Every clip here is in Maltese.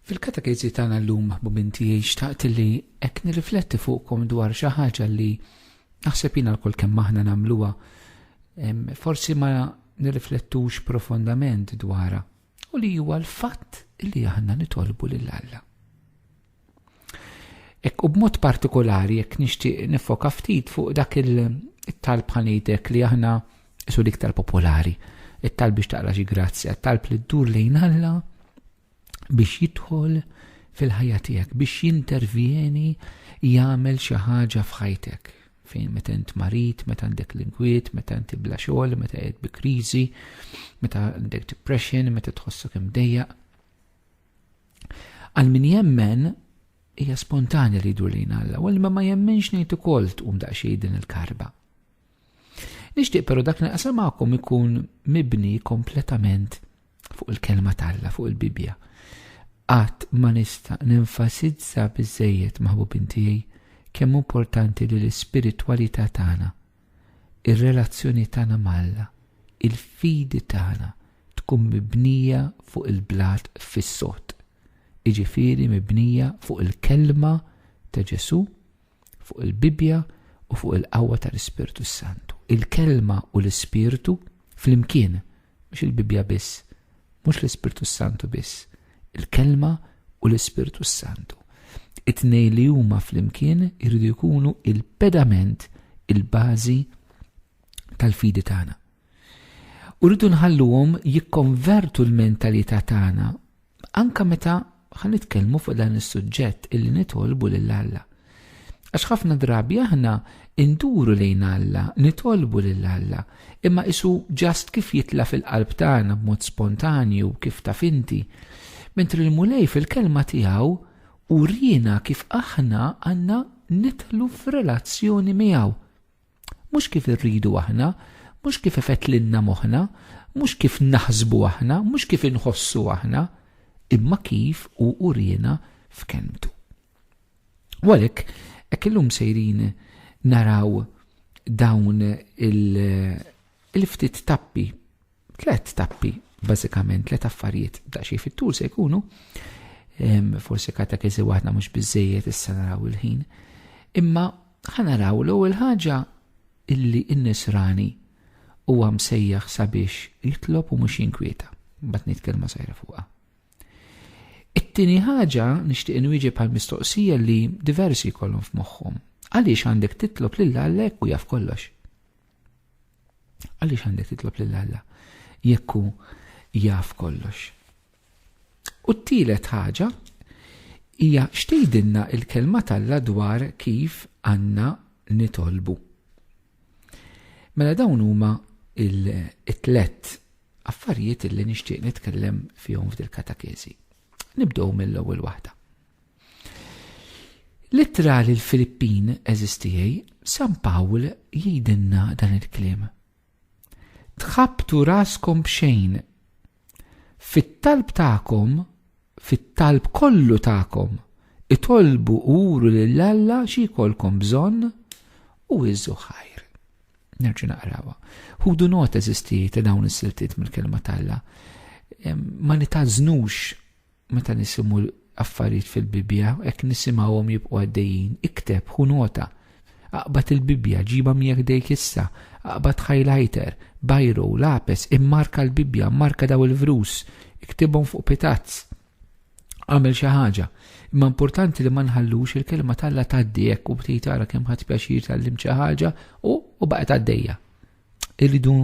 Fil-katekezi tagħna llum maħbubin tiegħi xtaqt li hekk nirrifletti fuqkom dwar xi ħaġa li naħseb jiena l-kol kemm aħna nagħmluha forsi ma nirriflettux profondament dwarha u li huwa l-fatt li aħna nitolbu lil Alla. Hekk u b'mod partikolari jekk nixtieq nifoka ftit fuq dak it-talb ħanejdek li aħna isu l-iktar popolari, it-talb biex taqra xi grazzja, it-talb li ddur lejn Alla biex jidħol fil-ħajja tiegħek, biex jintervjeni jagħmel xi ħaġa f'ħajtek. Fejn meta int marit, meta għandek l-inkwiet, meta inti bla xogħol, meta qed bi kriżi, meta għandek depression, meta tħossok imdejjaq. Għal min jemmen hija spontanja li jdur lejn Alla, u ma jemmenx ngħid ukoll tqum daqsxejn din il-karba. Nixtieq però dak naqsam magħkom ikun mibni kompletament fuq il-kelma tal-Alla, fuq il-Bibja. Qatt ma nista' nenfasizza biżżejjed maħbubin tiegħi kemm importanti li l-ispiritwalità tagħna, ir-relazzjoni tagħna mal-Alla, il-fidi tagħna tkun mibnija fuq il-blat fis-sod. Jiġifieri mibnija fuq il-kelma ta' Ġesu, fuq il-Bibja u fuq il-qawwa tal-Ispiritu Santu. Il-kelma u l-Ispiritu flimkien, mhux il-Bibja biss, mhux l-Ispiritu Santu biss, il-kelma u l-Ispiritu Santu. It-tnejn li huma flimkien iridu jkunu il-pedament, il-bażi tal-fidi tagħna. U rridu nħalluhom jikkonvertu l-mentalità tagħna anke meta ħanitkellmu fuq dan is-suġġett illi nitolbu lil Alla. Għax ħafna drabi aħna induru lejn Alla, nitolbu lil Alla, imma isu ġast kif jitla fil-qalb tagħna b'mod spontanju kif taf inti, mentri l-mulej fil-kelma tiegħu urina kif aħna għandna nitlu f'relazzjoni miegħu. Mhux kif irridu aħna, mhux kif ifetlinna moħħna, mhux kif naħsbu aħna, mhux kif inħossu aħna, imma kif u urina f'kelmtu. U għalhekk hekk illum sejrin naraw dawn il-ftit tappi, 3 tappi bażikament, 3 affarijiet daqsxejn fit-tul se jkunu. Forsi katekesi waħda mhux biżżejjed issa naraw il-ħin. Imma ħanaraw l-ewwel ħaġa illi n-nisrani huwa msejjaħ sabiex jitlob u mhux jinkwieta. Mbagħad nitkellma sajra fuqha. It-tieni ħaġa nixtieq inwieġeb għall-mistoqsija li diversi jkollhom f'moħħhom. Għaliex għandek titlob lil Alla jekk hu jaf kollox? Għaliex għandek titlob lil Alla jekk hu jaf kollox? U t-tielet ħaġa hija x'tgħidilna l-kelma tal-Alla dwar kif għandna nitolbu. Mela dawn huma il-3 affarijiet li nixtieq nitkellem fihom f'dil-katekesi. Nibdew mill-ewwel waħda. Littra lil Filippin eżistijej, San Pawl jgħidilna dan il-kliem. Tħabbtu raskom b'xejn. Fit-talb tagħkom, fit-talb kollu tagħkom, itolbu uru lil Alla xi jkollkom bżonn u iżżu ħajr. Nerġa' naqrawha. Ħudu nota eżistijiet ta' dawn is-siltiet mill-kelma tal-Alla. Ma nitażnux meta nisimgħu affarijiet fil-Bibja, hekk nisimgħuhom jibqgħu għaddejjin, ikteb ħu nota. Aqbad il-Bibja, ġibha miegħek dejk issa, aqbad highlighter, bajro, lapes, immarka l-Bibja, immarka daw il-vrus, iktibhom fuq pitazz. Għamel xi ħaġa. Imma importanti li ma nħallux il-kelma tal-Alla tgħaddi hekk u btejt tara kemm ħadd pjaċir tallim xi ħaġa u baqgħet għaddejja. Irridu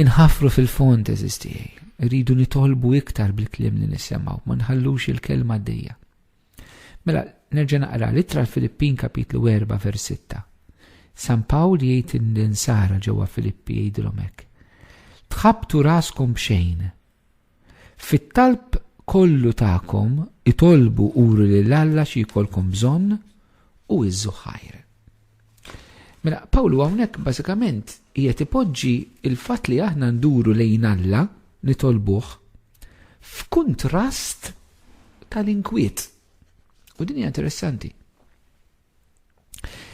inħafru fil-fond eżistijej. Irridu nitolbu iktar bil-kliem li nisemgħu, ma nħallux il-kelma għaddejja. Mela nerġa' naqra Littra l-Filippin kapitlu 4 vers 6. San Pawl jgħid l-insara ġewwa Filippi jgħidilhom hekk. Tħabbtu raskom b'xejn. Fit-talb kollu tagħkom itolbu uru lil Alla xi jkollkom bżonn u iżżu ħajr. Mela Pawlu hawnhekk bażikament qiegħed ipoġġi il-fatt li aħna nduru lejn Alla nitolbuh f'kuntrast tal-inkwiet. U din hija interessanti.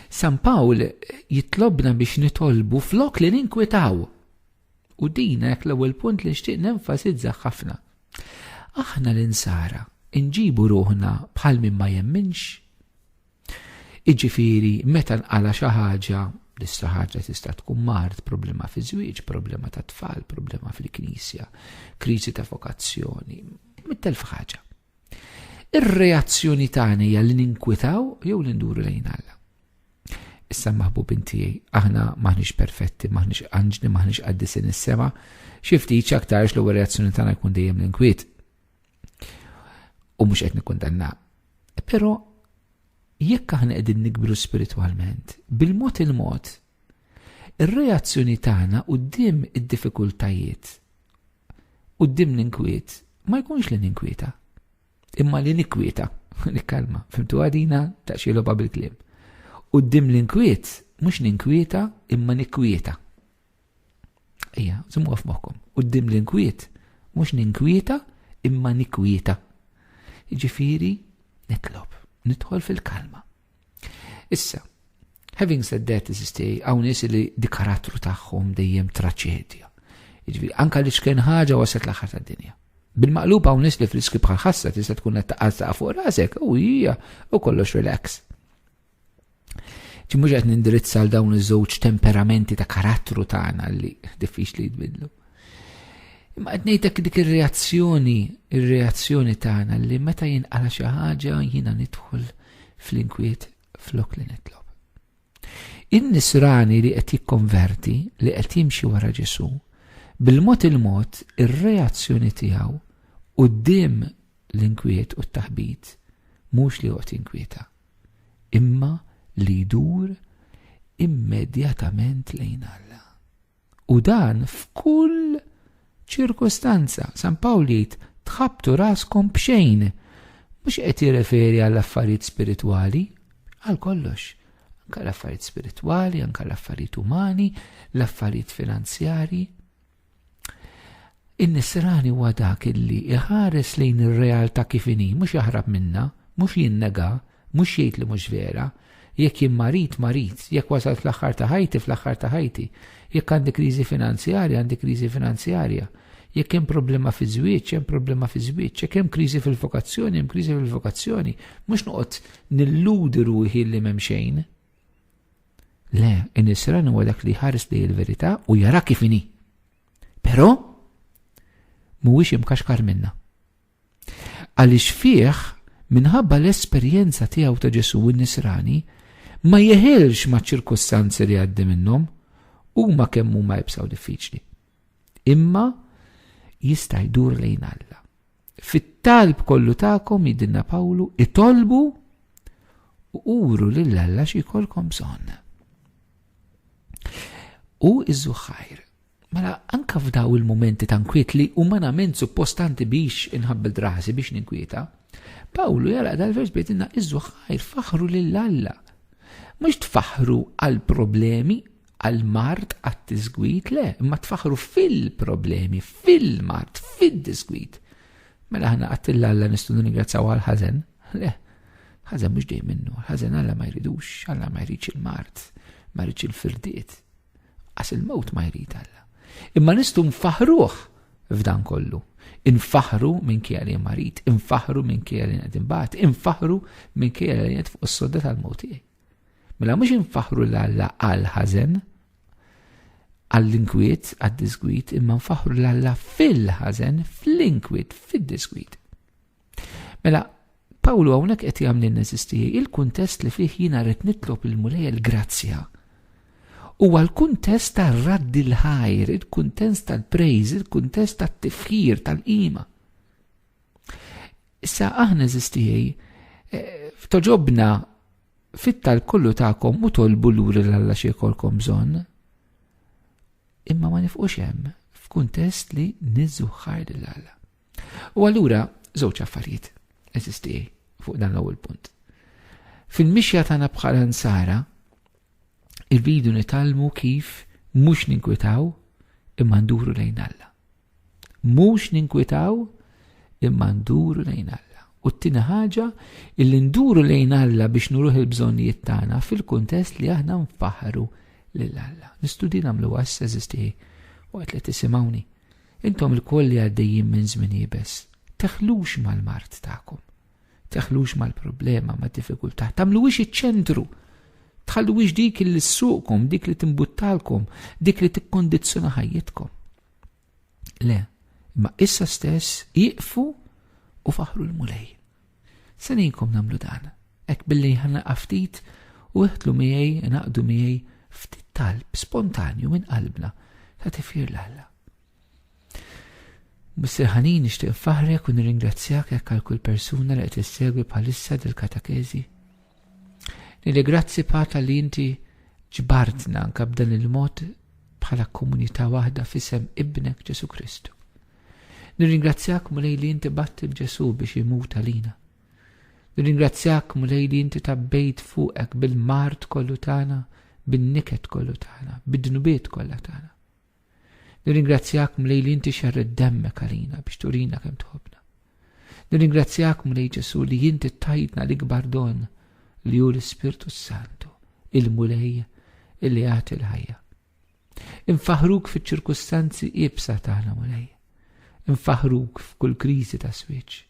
San Pawl jitlobna biex nitolbu flok li ninkwitaw. U din hekk l-ewwel punt li nixtieq nenfasizza ħafna. Aħna l-insara inġibu ruħna bħal min ma jemminx. Iġifieri meta nqala xi ħaġa, l-istra ħaġa tista' tkun mart, problema fi żwieġ, problema ta' tfal, problema fil-knisja, kriżi ta' vokazzjoni, mit-telf ħaġa. Ir-reazzjoni tagħna hija li ninkwitaw jew li nduru lejn Alla. Issa maħbubin tiegħi, aħna maħniex perfetti, maħniex anġli, maħniex qaddisin is-sema, xi ftit aktarx l-ewwel reazzjoni tagħna jkun dejjem l-inkwiet. U mhux qed nikkundanna. Però jekk aħna qegħdin nikbru spiritwalment, bil-mod il-mod, ir-reazzjoni tagħna quddiem id-diffikultajiet, quddiem l-inkwiet, ma jkunx li ninkwieta, imma li nikwieta, nikkalma, fimtu għadina ta' xi logħba bil-kliem. Quddiem l-inkwiet, mhux ninkwieta, imma nikkwieta. Ejja, żommuha f'moħħkom. Quddiem l-inkwiet, mhux ninkwieta, imma nikkwieta. Jiġifieri nitlob, nidħol fil-kalma. Issa, having said that, hawn nies li di karattru tagħhom dejjem traċedja. Jiġifieri anke li xkien ħaġa waslet l-aħħar tad-dinja. Bil-maqlub hawn nies li fl-iski bħal ħassa tista' tkun qed taqgħa fuq rasek u hija u kollox relax. Mhux qed nindirizza għal dawn iż-żewġ temperamenti ta' karattru tagħna li diffiċli jitbidlu. Imma qed ngħidlek dik ir-reazzjoni tagħna li meta jinqala xi ħaġa jiena nidħol fl-inkwiet flok li nitlob. In-nisrani li qed jikkonverti li qed jimxi wara Ġesu, bil-mod il-mod ir-reazzjoni tiegħu quddiem l-inkwiet u t-taħbit mhux li joqgħod jinkwieta, imma li jdur immedjatament lejn Alla. U dan f'kull ċirkostanza. San Pawl jgħid tħabbtu raskom b'xejn. Mhux qed jirreferi għall affarijiet spiritwali, għal kollox. Anke l-affarijiet spiritwali, anke l-affarijiet umani, l-affarijiet finanzjari. In-nisrani huwa dak illi iħares lejn ir-realtà kif inhi, mhux jaħrab minnha, mhux jinnega, mhux jgħid li mhux vera. Jekk jien marit, jekk wasalt fl-aħħar ta' ħajti, jekk għandi kriżi finanzjarja, jekk hemm problema fi żwieġ, jekk hemm kriżi fil-vokazzjoni, mhux noqgħod nilludi ruħi li m'hemm xejn. Le, in-nisran huwa dak li ħares lejn il-verità u jara kif inhi. Però mhuwiex imkaxkar minnha. Għaliex fih minħabba l-esperjenza tiegħu ta' Ġesu n-nisrani ma jeħilx ma' ċirkostanzi li għaddi minnhom huma kemm huma jibsaw diffiċli. Imma jista' jdur lejn Alla. Fit-talb kollu tagħkom jidilna Pawlu itolbu u uru lil Alla xi jkollkom bżonn. U iż-żuħħajr. Mela anke f'daw il-momenti ta' nkwiet li umanament suppostanti biex inħabbel rasi biex ninkwieta, Pawlu jara dal-vers bejtinna iż-żuħħajr faħru lil Alla. Mhux tfaħru għal problemi, għal mart, għat-tisgwit, le, imma tfaħru fil-problemi, fil-mart, fil-disgwit. Mela ħana għattil Alla nistgħu ningrazzaw għal ħażen, le, ħażen mhux dejjem minnu, ħażen Alla ma jridux, Alla ma jridx il-mart, ma jridx il-firdiet, għas il-mewt ma jrid Alla. Imma nistgħu nfaħruh f'dan kollu. Infaħru minn kieli marit, infaħru minn kieli nqedimbat, infaħru minn kieli qed fuq is-sodda tal-mewt tiegħi. Mela mhux infaħru l-Alla għal ħażen, għall-inkwiet, għad-disgwit, imma nfaħru l-Alla fil-ħażen, fl-inkwiet, fid-disgwit. Mela Pawlu hawnhekk qed jagħmel insisti il-kuntest li fih jiena rrid nitlob il-mulej l-grazzja. Huwa l-kuntest tar-radd il-ħajr, il-kuntest tal-prejż, il-kuntest tat-tifħir tal-qima. Issa aħna eżistijej toġobna fit-tal kollu tagħkom u tolbu lura l-Alla xi jkollkom bżonn. Imma ma nifqux hemm f'kuntest li niżuħħar lill-Alla. U allura żewġ affarijiet eżistijej fuq dan l-ewwel punt. Fil-mixja tagħna bħala nsara irridu nitalmu kif mhux ninkwitaw imma nduru lejn Alla. Mhux ninkwitaw imma nduru lejn Alla. U t-tieni ħaġa illi nduru lejn Alla biex nuruh il-bżonnijiet tagħna fil-kuntest li aħna nfaħru lil Alla. Nistudji nagħmlu eżisti waqt li tisimgħuni. Intom il-koll li għaddejjin minn żmien jibes. teħlux mal-mart tagħkom, teħlux mal-problema, mad-diffikultà, tagħmluwix iċ-ċentru, tħalluwix dik li ssuqkom, dik li timbuttalkom, dik li tikkondizzjona ħajjitkom. Le, imma issa stess iqfu u faħru l-mulej. Se ninkom nagħmlu dan, hekk billi ħanaqqa ftit u eħtlu miegħi, naqdu miegħi ftit talb spontanju minn qalbna ta' tifir l-Alla. Mr. Ħanin nixtieq nfaħrek u nirringrazzjak jekk għal kull persuna li qed issegwi bħalissa dil-katakezi. Nili grazzi Pata li inti ġbartna anke b'dan il-mod bħala komunità waħda f'isem ibnek Ġesu Kristu. Nirringrazzjak mulej li inti batti b'Ġesu biex imut għalina. Nirringrazzjak mulej li inti tabbejt fuqek bil-mart kollu tagħna, bin-niket kollu tagħna, bid-dnubiet kollha tagħna. Nirringrazzjak mulej li inti xarred demmek għalina biex turina kemm tħobbna. Nirringrazzjak mulej Ġesu li inti tajtna l-ikbar don li hu l-Ispirtu Santu, il-mulej illi għati l-ħajja. Infaħruk fiċ-ċirkustanzi ibsa tagħna mulej. Infaħruk f'kull kriżi ta' switch.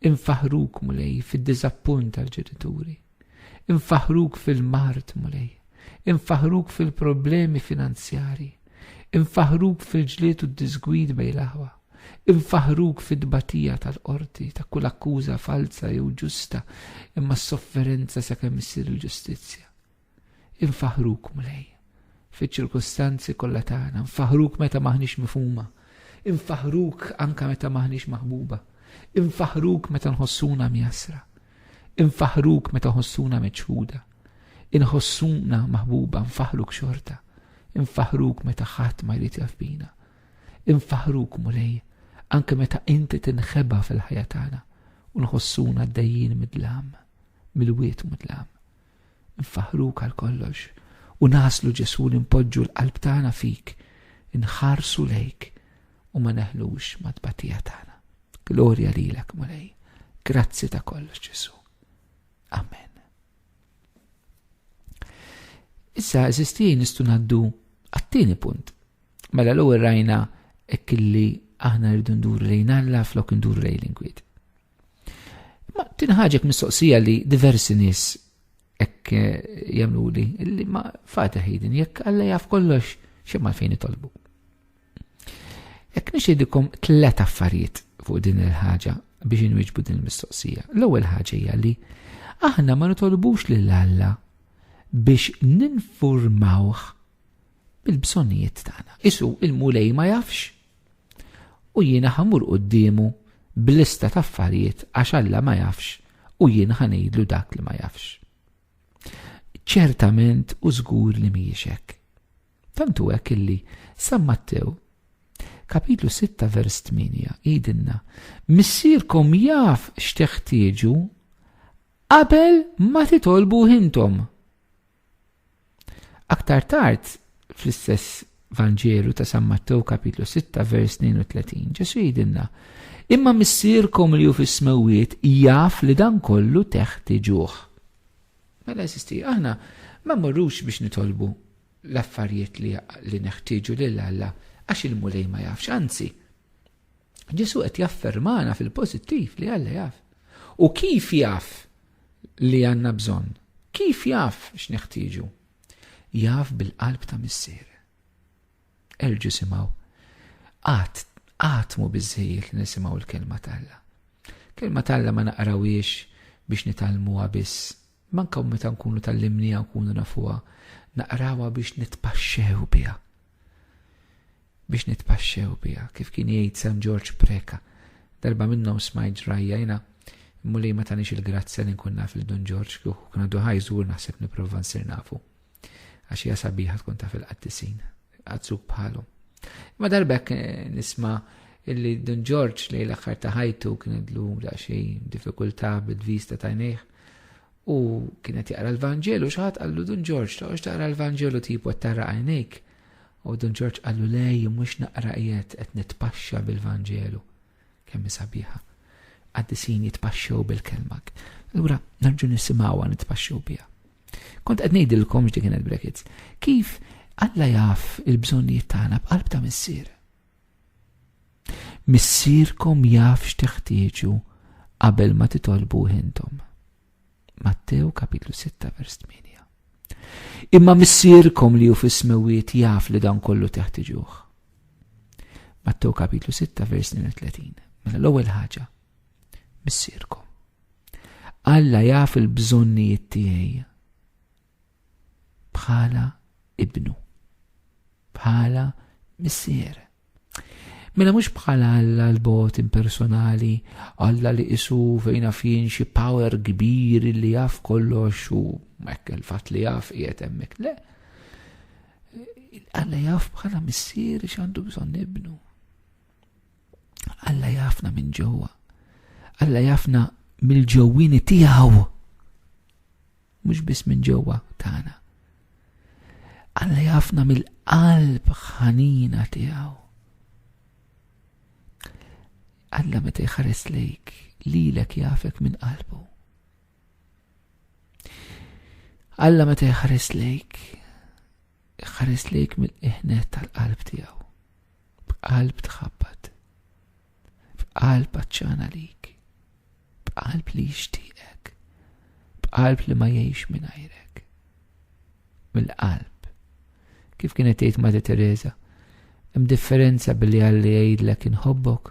Infaħruk mulej fid-diżappunt tal-ġenituri. Infaħruk fil-mart mulej. Infaħruk fil-problemi finanzjari. Infaħruk fil-ġlied u d-disgwid bej l-aħwa. Infaħruk fid-batija tal-qorti ta' kull akkuża falsa jew ġusta imma s-sofferenza sakemm issir il-ġustizzja. Infaħruk mulej fiċ-ċirkustanzi kollha tagħna, infaħruk meta maħniex mifhuma, infaħruk anke meta maħniex maħbuba, infaħruk meta nħossuna mjasra, infaħruk meta nħossuna meċħuda, inħossuna maħbuba, nfaħruk xorta, infaħruk meta ħadd ma jrid jaf bina, infaħruk mulej anke meta inti tinħeba fil-ħajja tagħna u nħossuna għaddejjin midlam, mill-wiet midlam. Infaħruk għal kollox u naslu Ġesu li npoġġu l-qalb tagħna fik, inħarsu lejk u ma neħlux ma tbatija tagħna. Glorja lilek mulej. Grazzi ta' kollox Ġesu. Amen. Issa eżistij nistgħu ngħaddu għat-tieni punt. Mela l-ewwel rajna hekk illi aħna rridu nduru lejn Alla flok nduru lejn l-inkwiet. Ma tinħaġek mistoqsija li diversi nies hekk jagħmluli illi ma fata ħidin jekk Alla jaf kollox x'imma fejn itolbu. Hekk nixtieqilkom 3 affarijiet fuq din il-ħaġa biex inwiġbu din il-mistoqsija. L-ewwel ħaġa hija li aħna ma nitolbux lil Alla biex ninfurmawh bil-bżonnijiet tagħna. Isu il-mulej ma jafx u jiena ħamur qudiemu b'lista ta' affarijiet għax Alla ma jafx u jiena ħanejdlu dak li ma jafx. Ċertament u żgur li mhijiex hekk. Tantu hekk illi San Mattew kapitlu 6 vers 8 jgħidilna missierkom jaf x'teħtieġu qabel ma titolbu intom. Aktar tard fl-istess Vanġelu ta' San Mattew kapitlu 6 vers 32 Ġesu jgħidilna imma missierkom li hu fis-smewwiet jaf li dan kollu teħtieġuh. Mela eżisti, aħna ma mmorrux biex nitolbu l-affarijiet li neħtieġu lil Alla għax il-mulej ma jafx, anzi. Ġesu qed jaffermana fil-pożittiv li Alla jaf. U kif jaf li għandna bżonn? Kif jaf x'neħtieġu? Jaf bil-qalb ta' missier. Erġu simgħu. Għatmu biżżejjed li nisimgħu l-kelma t'Alla. Kelma t'Alla ma naqrawiex biex nitalmuha biss. Manka meta nkunu tallimnija nkunu nafuha, naqrawha biex nitpaxxew biha. Biex nitpaxxew biha, kif kien jgħid San George Preka. Darba minnhom smajt ġrajja jiena mulej ma tanix il-grazzja li nkun naf il-Don George kieku kien għadu ħajżur naħseb nipprova nsir nafu. Għax hija sabiħa tkun taf il-qattisin, għazzuk bħalhom. Ma darbek nisma' illi Don George li l-aħħar ta' ħajtu kien idlu daqsxejn diffikultà bil-vista ta' jnejh. U kienet jaqra l-Vanġelu, xaħat għallu Don George, ta' taqra l-Vanġelu tipu tara għajnejk. U Don George għallu lej, mux naqra qiegħed qed nitpaxxa bil-Vanġelu. Kemm sabiħa. Għaddisin jitpaxxew bil-kelmak. Allura narġu nisimgħuha nitpaxxew biha. Kont qed ngħidilkom x'di kienet brackets. Kif Alla jaf il-bżonnijiet tagħna b'qalb ta' missier. Missierkom jaf x'teħtieġu qabel ma titolbuh intom. Matteo kapitlu 6 vers 8. Imma missierkom li hu fis-smawiet jaf li dan kollu teħtieġuh. Matteo kapitlu 6 vers 32. Mela l-ewwel ħaġa, missierkom. Alla jaf il-bżonnijiet tiegħi bħala ibnu, bħala missier. Mela mhux bħala Alla l-bot impersonali, Alla li isu fejna fin xi power kbir li jaf kollox u hekk il-fatt li jaf qiegħed hemmhekk. Le. Alla jaf bħala missier x'għandu bżonn ibnu. Alla jafna minn ġewwa. Alla jafna mill-ġewwini tiegħu. Mhux biss minn ġewwa tagħna. Alla jafna mill-qalb ħanina tiegħu. Alla meta jħares lejk, lilek jafek minn qalbu. Alla meta jħares lejk mill-iħnet tal-qalb tiegħu. B'qalb tħabbat. B'qalb aċċana lik. B'qalb li jixtieqek. B'qalb li ma jgħix mingħajrek. Mill-qalb. Kif kienet tgħid Madre Teresa, hemm differenza billi Alla jgħidlek inħobbok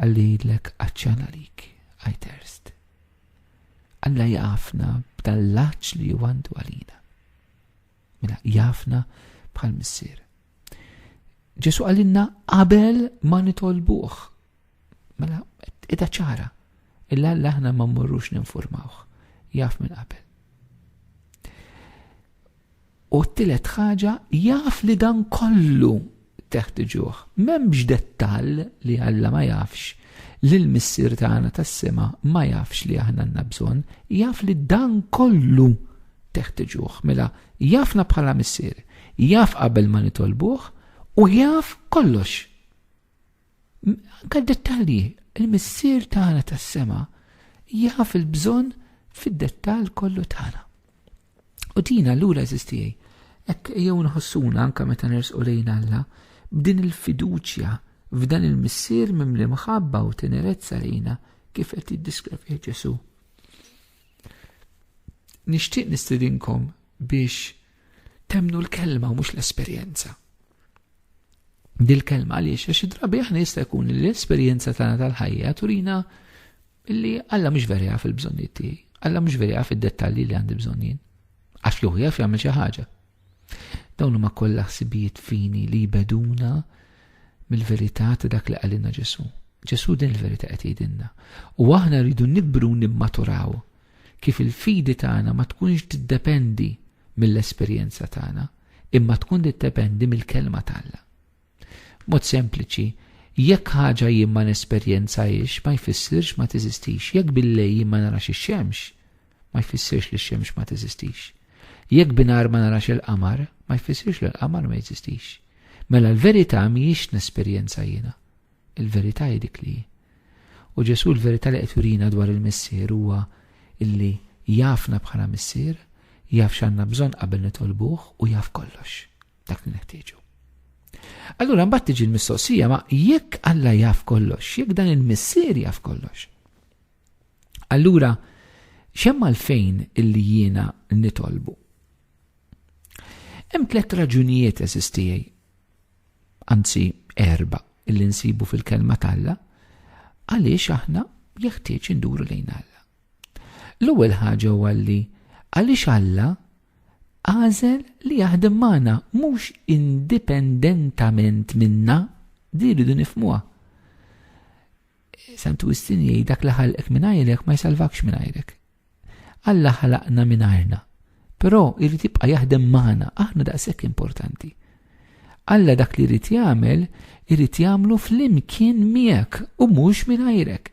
Alla jgħidlek aċċana lik, I thirst. Alla jafna b'dan l-aċċ li għandu għalina. Mela jafna bħal missier. Ġesu għalinna qabel ma nitolbuh. Mela ida ċara. Illa aħna ma mmorrux ninformawh. Jaf minn qabel. U t-tielet ħaġa jaf li dan kollu teħtieġuh. M'hemmx dettall li Alla ma jafx li l-missier tagħna tas-sema ma jafx li aħna għandna bżonn, jaf li dan kollu teħtieġuh. Mela jafna bħala missier, jaf qabel ma nitolbuh u jaf kollox. Anke dettalji, il-missier tagħna tas-sema jaf il-bżonn fid-dettall kollu tagħna. U dina allura eżistijaj, hekk jew nħossuna anke meta nersqu lejn Alla b'din il-fiduċja f'dan il-missier mimli mħabba u tenerezza lejna kif qed jiddiskrivih Ġesu. Nixtieq nistidinkom biex temnu l-kelma u mhux l-esperjenza. Dil-kelma għaliex xi drabi aħna jista' jkun l-esperjenza tagħna tal-ħajja turina illi Alla mhux veri jaf il-bżonnijiet tiegħi, Alla mhux veri jaf id-dettalji li għandi bżonn jien. Għax jew jaf jagħmel xi ħaġa. Dawn huma kollha ħsibijiet fini li jbeduna mill-verità ta' dak li qalilna Ġesu. Ġesu din il-verità qed jgħidilna. U aħna rridu nikbru nimmaturaw kif il-fidi tagħna ma tkunx tiddependi mill-esperjenza tagħna, imma tkun tiddependi mill-kelma tagħna. Mod sempliċi, jekk ħaġa jien ma nesperjenzajx ma jfissirx ma teżistix. Jekk billej jien ma narax ix-xemx, ma jfissirx li x-xemx ma teżistix. Jekk binar ma narax il-qamar, ma jfissirx li l-qamar ma jeżistix. Mela l-verità mhijiex nesperjenza jiena. Il-verità hi dik li. U Ġesu l-verità li qed jurina dwar il-missier huwa illi jafna bħala missier, jaf x'għandna bżonn qabel nitolbuh u jaf kollox. Dak li neħtieġu. Allura mbagħad tiġi l-mistoqsija ma jekk Alla jaf kollox, jekk dan il-missier jaf kollox. Allura x'hemm għalfejn illi jiena nitolbu? Hemm 3 raġunijiet eżistijaj, anzi 4 illi nsibu fil-kelma tagħha għaliex aħna jeħtieġ induru lejn Alla. L-ewwel ħaġa huwa li għaliex Alla għażel li jaħdem magħna mhux indipendentament minna, di rridu nifhmuha. Santu Wistin jgħid dak li ħalqek mingħajrek ma jsalvakx mingħajrek. Alla ħalaqna mingħajrna, però jrid jibqa' jaħdem magħna, aħna daqshekk importanti. Alla dak li jrid jagħmel, irid jagħmlu flimkien miegħek u mhux mingħajrek.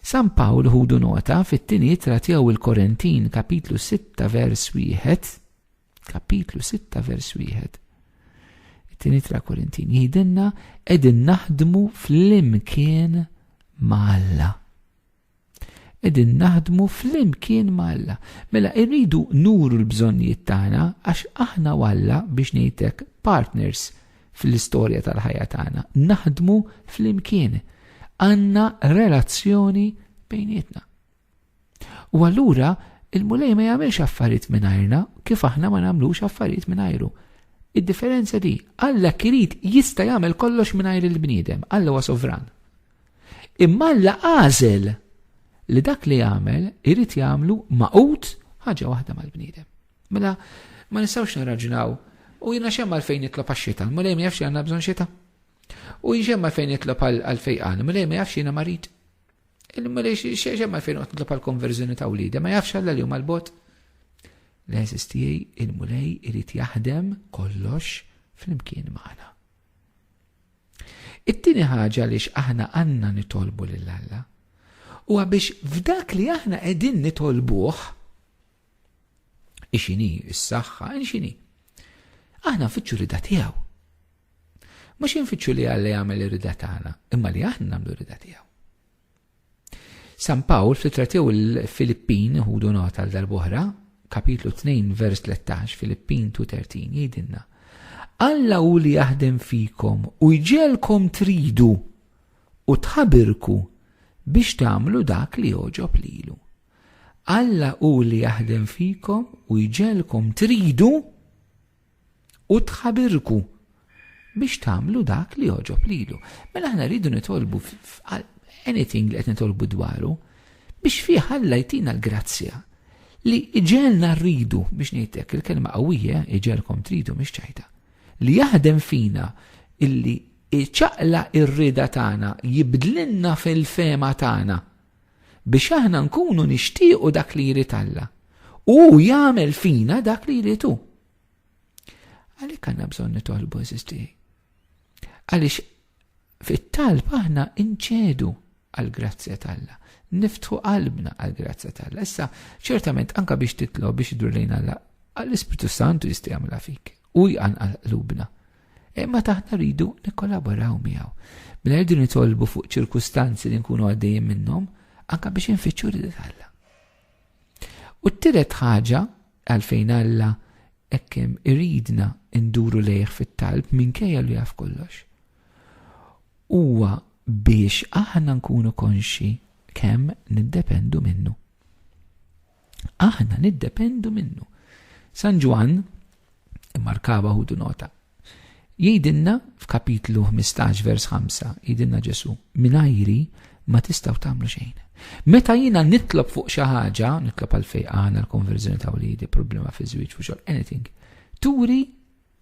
San Pawl ħudu nota fit-tieni ittra tiegħu il-Korintin kapitlu 6 vers 1, kapitlu 6 vers 1. It-tieni ittra Korintin jgħidilna qegħdin naħdmu flimkien ma' Alla. Qegħdin naħdmu flimkien ma' Alla. Mela irridu nuru l-bżonnijiet tagħna għax aħna u Alla biex ngħidlek partners fl-istorja tal-ħajja tagħna. Naħdmu fl-imkien. Għandna relazzjoni bejnietna. U allura il-mulej ma jagħmilx affarijiet mingħajrna kif aħna ma nagħmlux affarijiet mingħajru. Id-differenza di, Alla irid jista' jagħmel kollox mingħajr il-bniedem, Alla huwa sovran. Imma Alla għażel li dak li jagħmel irid jagħmlu maqut ħaġa waħda mal-bniedem. Mela ma nistgħux nirraġunaw u jiena xemma fejn nitlob għax-xita, mulej ma jafx għandna bżonn xita. U xemma fejn nitlob għal-fejqan, mulej ma jafx jiena marid. Il-mulej xemma fejn nitlob għal-konverżjoni ta' wlieda, ma jafx Alla li huma l-bot. L-eżistijaj il-mulej irid jaħdem kollox fl-imkien magħna. It-tieni ħaġa għaliex aħna għandna nitolbu lil Alla huwa biex f'dak li aħna qegħdin nitolbuh ixini s-saħħa ixini. Aħna nfittxu rida tiegħu. Mhux infittxu li Alla jagħmel ir-rida tagħna, imma li aħna nagħmlu r-rida tiegħu. San Pawl fl-ittra tiegħu il-Filippin ħudu nota għal darb'oħra, kapitlu 2 vers 13, Filippin 2:13 jgħidilna: Alla hu li jaħdem fikom u jġelkom tridu u tħabirku biex tagħmlu dak li joġob lilu. Alla hu li jaħdem fikom u jġelkom tridu u tħabirku biex tagħmlu dak li joġob lilu. Mela aħna rridu nitolbu anything li qed nitolbu dwaru biex fih Alla jtina l-grazzja li iġelna rridu biex ngħidlek il-kelma qawwija iġelkom tridu mhix ċajta. Li jaħdem fina illi iċaqla ir-rida tagħna jibdlinna fil-fema tagħna biex aħna nkunu nixtiequ dak li jrid Alla u jagħmel fina dak li jrid hu. Għalhekk għandna bżonn nitolbu eżisti. Għaliex fit-talb aħna inċedu għall-grazzja tal-Alla. Niftħu qalbna għall-grazzja tal-Alla. Issa ċertament anka biex titlob biex idur lejn Alla għall-Ispiritu Santu jista' jagħmilha fik u jqanqal qlubna. Imma taħna rridu nikkolaboraw miegħu. Mela rridu nitolbu fuq ċirkustanzi li nkunu għaddejjin minnhom anka biex infittxu rida Alla. U t-tielet ħaġa għalfejn Alla ekkem iridna nduru lejh fit-talb minkejja li jaf kollox huwa biex aħna nkunu konxi kemm niddependu minnu. Aħna niddependu minnu. San Ġwan immarkaba ħudu nota. Jgħidilna f'kapitlu 15 vers 5 jgħidilna Ġesu minajri ma tistgħu tagħmlu xejn. Meta jiena nitlob fuq xi ħaġa, nitlob għal fejqan għal konverżjoni ta' wliedi, problema fi żwieġ fuq xogħol, anything, turi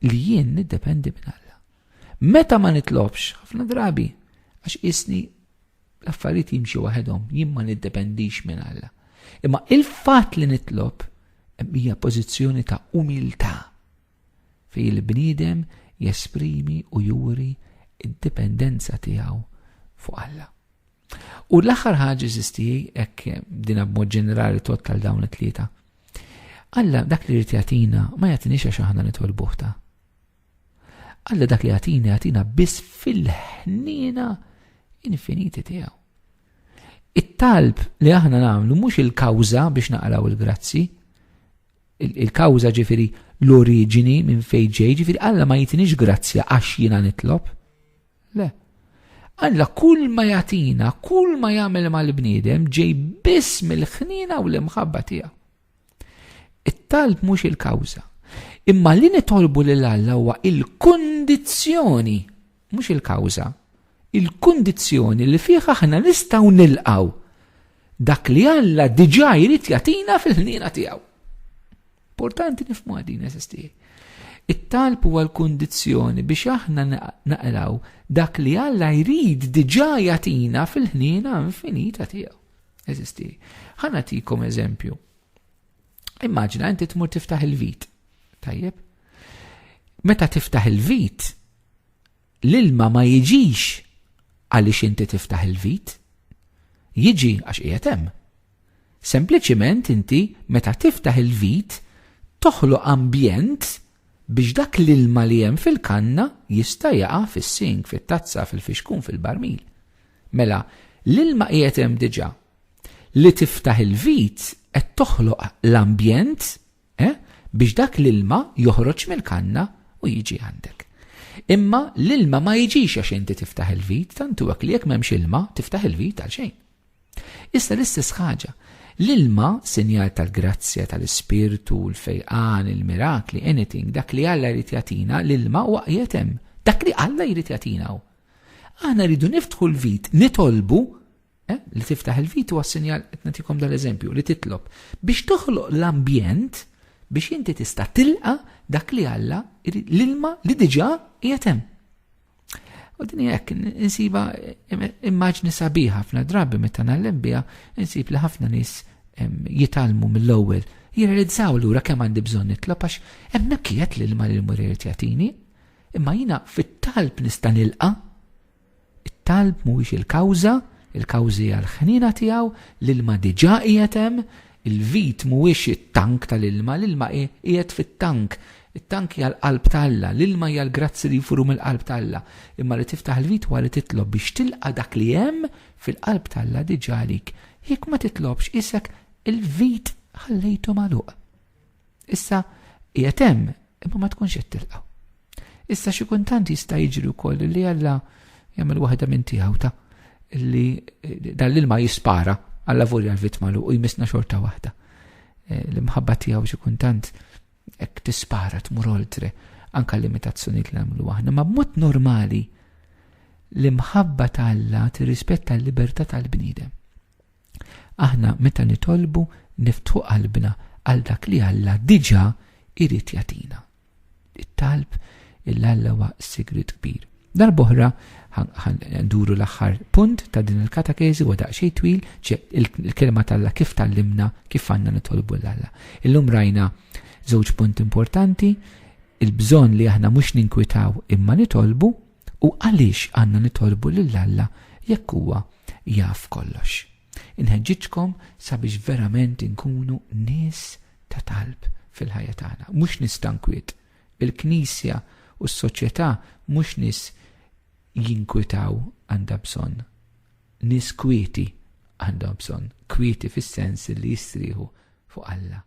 li jien niddependi minn Alla. Meta ma nitlobx, ħafna drabi għax isni l-affarijiet jimxi waħedhom, jien ma niddependix minn Alla. Imma il-fatt li nitlob hija pożizzjoni ta' umiltà fejn il-bniedem jesprimi u juri id-dipendenza tiegħu fuq Alla. U l-aħħar ħaġa eżistijaj hekk dina b'mod ġenerali tottal dawn it-tlieta. Alla dak li jrid jagħtina ma jagħtinix għax aħna nitolbuh ta'. Alla dak li jagħtina biss fil-ħniena infiniti tiegħu. It-talb li aħna nagħmlu mhux il-kawża biex naqraw il-grazzi. Il-kawża ġifieri l-oriġini minn fejn ġej, ġifieri Alla ma jagħtinix grazzja għax jiena nitlob. Le. Alla kull ma jagħtina, kull ma jagħmel mal-bniedem ġej biss mill-ħniena u l-imħabba tiegħu. It-talb mhux il-kawża. Imma li nitolbu lil Alla huwa il-kundizzjoni, mhux il-kawża. Il-kundizzjoni li fih aħna nistgħu nilqgħu dak li Alla diġà jrid jagħtina fil-ħniena tiegħu. Importanti nifhmu din eżisti. It-talb huwa l-kundizzjoni biex aħna naqraw dak li Alla jrid diġà jagħtina fil-ħniena infinita tiegħu. Eżisti. Ħa nagħtikom eżempju. Immaġina inti tmur tiftaħ il-vit. Tajjeb? Meta tiftaħ il-vit, l-ilma ma jiġix għaliex inti tiftaħ il-vit. Jiġi għax qiegħed hemm. Sempliċiment inti meta tiftaħ il-vit toħloq ambjent biex dak l-ilma li hemm fil-kanna jista' jaqa' fis-sink, fit-tazza, fil-fixkun, fil-barmil. Mela, l-ilma qiegħed hemm diġà. Li tiftaħ il-vit qed toħloq l-ambjent biex dak l-ilma joħroġ mill-kanna u jiġi għandek. Imma l-ilma ma jiġix għax inti tiftaħ il-vit, tantu għak li jekk m'hemmx ilma tiftaħ il-vit għal xejn. Issa l-istess ħaġa. L-ilma sinjal tal-grazzja, tal-ispirtu, l-fejqan, il-mirakli, anything, dak li Alla jrid jagħtina, l-ilma huwa qiegħed hemm. Dak li Alla jrid jagħtina hu. Aħna rridu niftħu l-vit, nitolbu, li tiftaħ il-vit huwa sinjal, qed nagħtikom dal-eżempju, li titlob biex toħloq l-ambjent biex inti tista' tilqa dak li Alla l-ilma li diġà qiegħed hemm. U din hekk insiba immaġni sabiħa ħafna drabi meta nagħlem biha insib li ħafna nies jitalmu mill-ewwel jirrealizzaw lura kemm għandi bżonn nitlob għax hemmhekk qiegħed l-ilma li l-Murier jagħtini, imma jiena fit-talb nista' nilqa'. It-talb mhuwiex il-kawża hija l-ħnina tiegħu, l-ilma diġà qiegħed hemm, il-vit mhuwiex it-tank tal-ilma, l-ilma qiegħed fit-tank. It-tank hija l-qalb tal-Alla, l-ilma hija l-grazzi li jfuru mill-qalb tal-Alla. Imma li tiftaħ il-vit huwa li titlob biex tilqa' dak li hemm fil-qalb tal-Alla diġà għalik. Jekk ma titlobx isek il-vit ħallejtu magħluq. Issa qiegħed hemm imma ma tkunx qed tilqa'. Issa xi kultant jista' jiġri wkoll li Alla jagħmel waħda minn tiegħu ta' li dal-ilma jispara Alla volja l-vit magħluq u jmissna xorta waħda. L-imħabba tiegħu xi kultant ek tispara tmur oltre anka limitazzjonijiet li nagħmlu aħna, ma b'mod normali l-imħabba tal-Alla tirrispetta l-libertà tal-bniedem. Aħna meta nitolbu niftħu qalbna għal dak li Alla diġà irid jagħtina. It-talb il-Alla huwa sigrit kbir. Darb'oħra nduru l-aħħar punt ta' din il-katakezi u daqsxejn twil il-kelma tal-Alla kif tallimna kif għandna nitolbu l-Alla. Illum rajna żewġ punt importanti, il-bżonn li aħna mhux ninkwitaw imma nitolbu u għaliex għandna nitolbu lill-Alla jekk huwa jaf kollox. Inħeġġitkom sabiex verament inkunu nies ta' talb fil-ħajja tagħna, mhux nies tankwiet. Il-Knisja u s-soċjetà mhux nies jinkwitaw għandha bżonn. Nies kwieti għandha bżonn, kwieti fis-sens li jistrieħu fuq Alla.